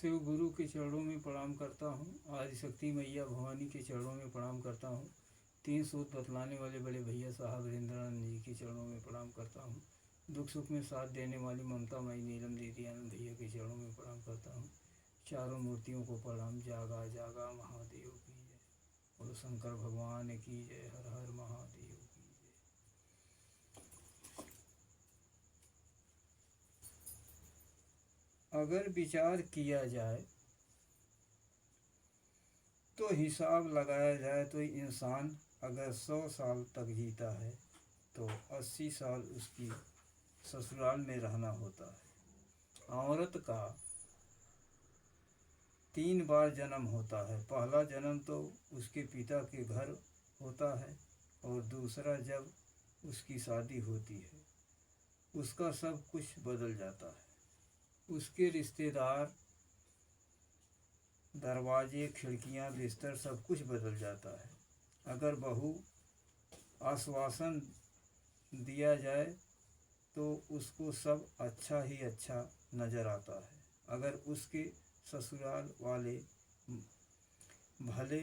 शिव गुरु के चरणों में प्रणाम करता हूँ। आदिशक्ति मैया भवानी के चरणों में प्रणाम करता हूँ। तीन सूत बतलाने वाले बड़े भैया साहब हरिंद्रानंद जी के चरणों में प्रणाम करता हूँ। दुख सुख में साथ देने वाली ममता मई नीलम दीदी आनंद भैया के चरणों में प्रणाम करता हूँ। चारों मूर्तियों को प्रणाम। जागा जागा महादेव की जय। बोलो शंकर भगवान की जय। हर हर महादेव की जय। अगर विचार किया जाए तो हिसाब लगाया जाए तो इंसान अगर 100 साल तक जीता है तो 80 साल उसकी ससुराल में रहना होता है। औरत का 3 बार जन्म होता है। पहला जन्म तो उसके पिता के घर होता है और दूसरा जब उसकी शादी होती है उसका सब कुछ बदल जाता है। उसके रिश्तेदार, दरवाजे, खिड़कियां, बिस्तर सब कुछ बदल जाता है। अगर बहू आश्वासन दिया जाए तो उसको सब अच्छा ही अच्छा नज़र आता है। अगर उसके ससुराल वाले भले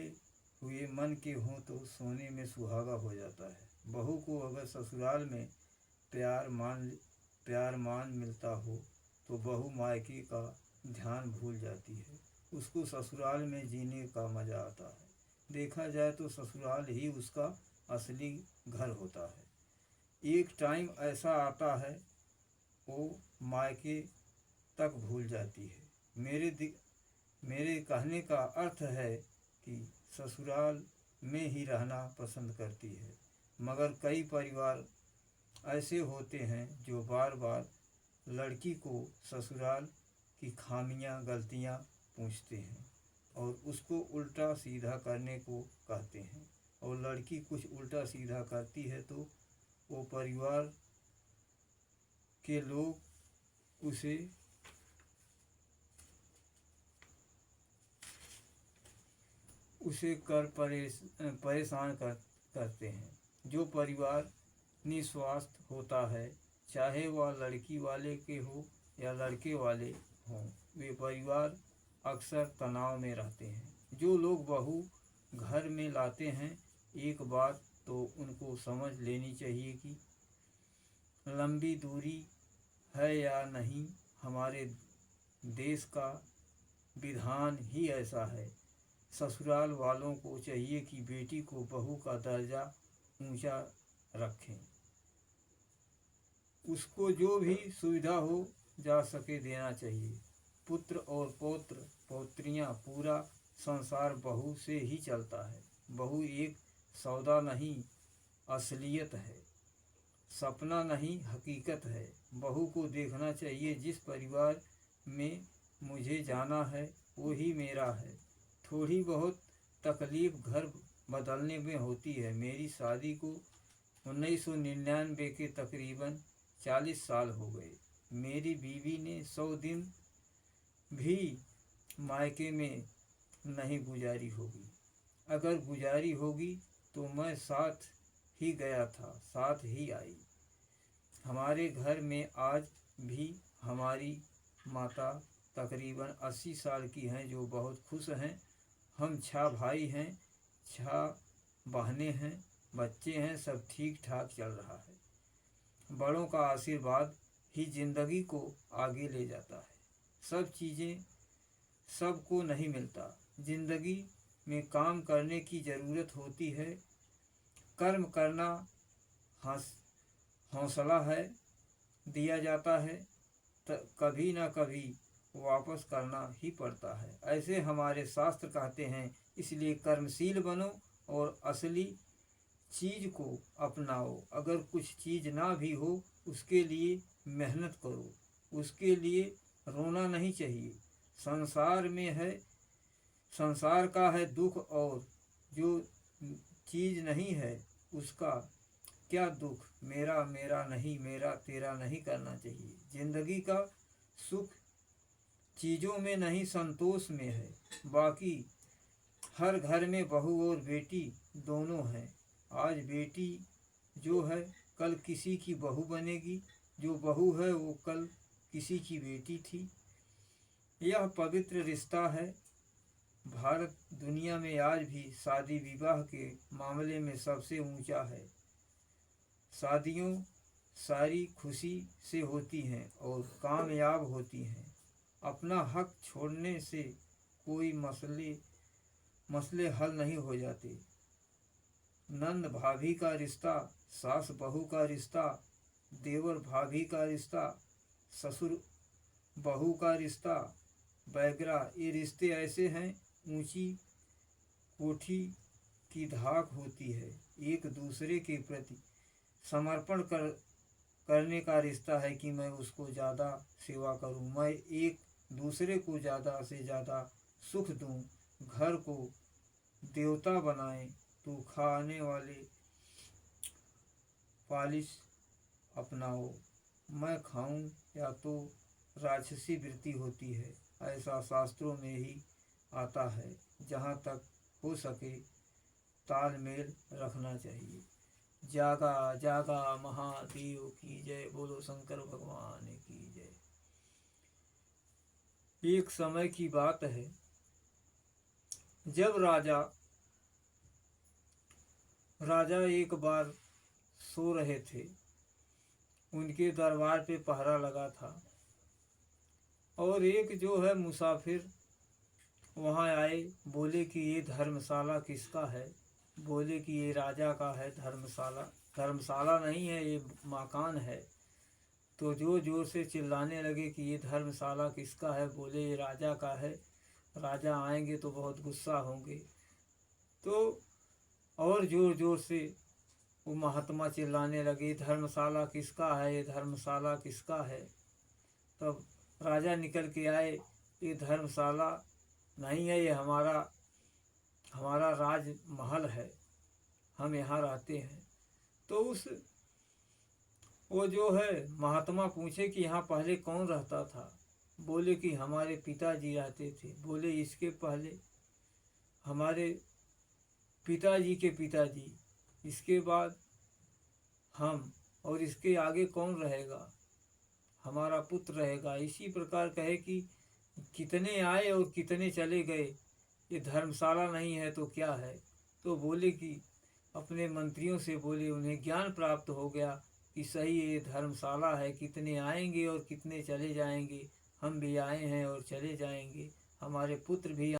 हुए मन के हों तो सोने में सुहागा हो जाता है। बहू को अगर ससुराल में प्यार मान मिलता हो तो बहू मायके का ध्यान भूल जाती है। उसको ससुराल में जीने का मज़ा आता है। देखा जाए तो ससुराल ही उसका असली घर होता है। एक टाइम ऐसा आता है वो मायके तक भूल जाती है। मेरे कहने का अर्थ है कि ससुराल में ही रहना पसंद करती है। मगर कई परिवार ऐसे होते हैं जो बार बार लड़की को ससुराल की खामियां, गलतियां पूछते हैं और उसको उल्टा सीधा करने को कहते हैं। और लड़की कुछ उल्टा सीधा करती है तो वो परिवार के लोग उसे परेशान करते हैं। जो परिवार निस्वार्थ होता है, चाहे वह लड़की वाले के हो या लड़के वाले हों, वे परिवार अक्सर तनाव में रहते हैं। जो लोग बहू घर में लाते हैं, एक बात तो उनको समझ लेनी चाहिए कि लंबी दूरी है या नहीं, हमारे देश का विधान ही ऐसा है। ससुराल वालों को चाहिए कि बेटी को बहू का दर्जा ऊंचा रखें। उसको जो भी सुविधा हो जा सके देना चाहिए। पुत्र और पौत्र पौत्रियां, पूरा संसार बहू से ही चलता है। बहू एक सौदा नहीं, असलियत है। सपना नहीं, हकीकत है। बहू को देखना चाहिए जिस परिवार में मुझे जाना है वही मेरा है। थोड़ी बहुत तकलीफ़ घर बदलने में होती है। मेरी शादी को 1999 के तकरीबन 40 साल हो गए। मेरी बीवी ने 100 दिन भी मायके में नहीं गुजारी होगी। अगर गुजारी होगी तो मैं साथ ही गया था, साथ ही आई। हमारे घर में आज भी हमारी माता तकरीबन 80 साल की हैं जो बहुत खुश हैं। हम 6 भाई हैं, 6 बहनें हैं, बच्चे हैं, सब ठीक ठाक चल रहा है। बड़ों का आशीर्वाद ही ज़िंदगी को आगे ले जाता है। सब चीज़ें सबको नहीं मिलता। ज़िंदगी में काम करने की ज़रूरत होती है। कर्म करना हौसला है, दिया जाता है, कभी ना कभी वापस करना ही पड़ता है। ऐसे हमारे शास्त्र कहते हैं। इसलिए कर्मशील बनो और असली चीज़ को अपनाओ। अगर कुछ चीज़ ना भी हो उसके लिए मेहनत करो। उसके लिए रोना नहीं चाहिए। संसार का है दुख, और जो चीज़ नहीं है उसका क्या दुख। मेरा मेरा नहीं, मेरा तेरा नहीं करना चाहिए। ज़िंदगी का सुख चीज़ों में नहीं, संतोष में है। बाकी हर घर में बहू और बेटी दोनों हैं। आज बेटी जो है कल किसी की बहू बनेगी, जो बहू है वो कल किसी की बेटी थी। यह पवित्र रिश्ता है। भारत दुनिया में आज भी शादी विवाह के मामले में सबसे ऊंचा है। शादियों सारी खुशी से होती हैं और कामयाब होती हैं। अपना हक छोड़ने से कोई मसले हल नहीं हो जाते। नंद भाभी का रिश्ता, सास बहू का रिश्ता, देवर भाभी का रिश्ता, ससुर बहू का रिश्ता वगैरह, ये रिश्ते ऐसे हैं ऊंची कोठी की धाक होती है। एक दूसरे के प्रति समर्पण करने का रिश्ता है कि मैं उसको ज़्यादा सेवा करूं, मैं एक दूसरे को ज़्यादा से ज़्यादा सुख दूं, घर को देवता बनाएं तो खाने वाले पालिश अपनाओ, मैं खाऊं या तो राक्षसी वृत्ति होती है। ऐसा शास्त्रों में ही आता है। जहाँ तक हो सके तालमेल रखना चाहिए। जागा जागा महादेव की जय, बोलो शंकर भगवान की जय। एक समय की बात है, जब राजा एक बार सो रहे थे। उनके दरबार पे पहरा लगा था और एक जो है मुसाफिर वहाँ आए। बोले कि ये धर्मशाला किसका है? बोले कि ये राजा का है धर्मशाला। धर्मशाला नहीं है, ये मकान है। तो जोर जोर से चिल्लाने लगे कि ये धर्मशाला किसका है? बोले ये राजा का है, राजा आएंगे तो बहुत गुस्सा होंगे। तो और जोर जोर से वो महात्मा चिल्लाने लगे, धर्मशाला किसका है, ये धर्मशाला किसका है? तब राजा निकल के आए, ये धर्मशाला नहीं है, ये हमारा राजमहल है, हम यहाँ रहते हैं। तो वो जो है महात्मा पूछे कि यहाँ पहले कौन रहता था? बोले कि हमारे पिताजी रहते थे। बोले इसके पहले? हमारे पिताजी के पिताजी, इसके बाद हम, और इसके आगे कौन रहेगा? हमारा पुत्र रहेगा। इसी प्रकार कहे कि कितने आए और कितने चले गए, ये धर्मशाला नहीं है तो क्या है? तो बोले कि अपने मंत्रियों से बोले, उन्हें ज्ञान प्राप्त हो गया कि सही ये धर्मशाला है, कितने आएंगे और कितने चले जाएंगे। हम भी आए हैं और चले जाएंगे, हमारे पुत्र भी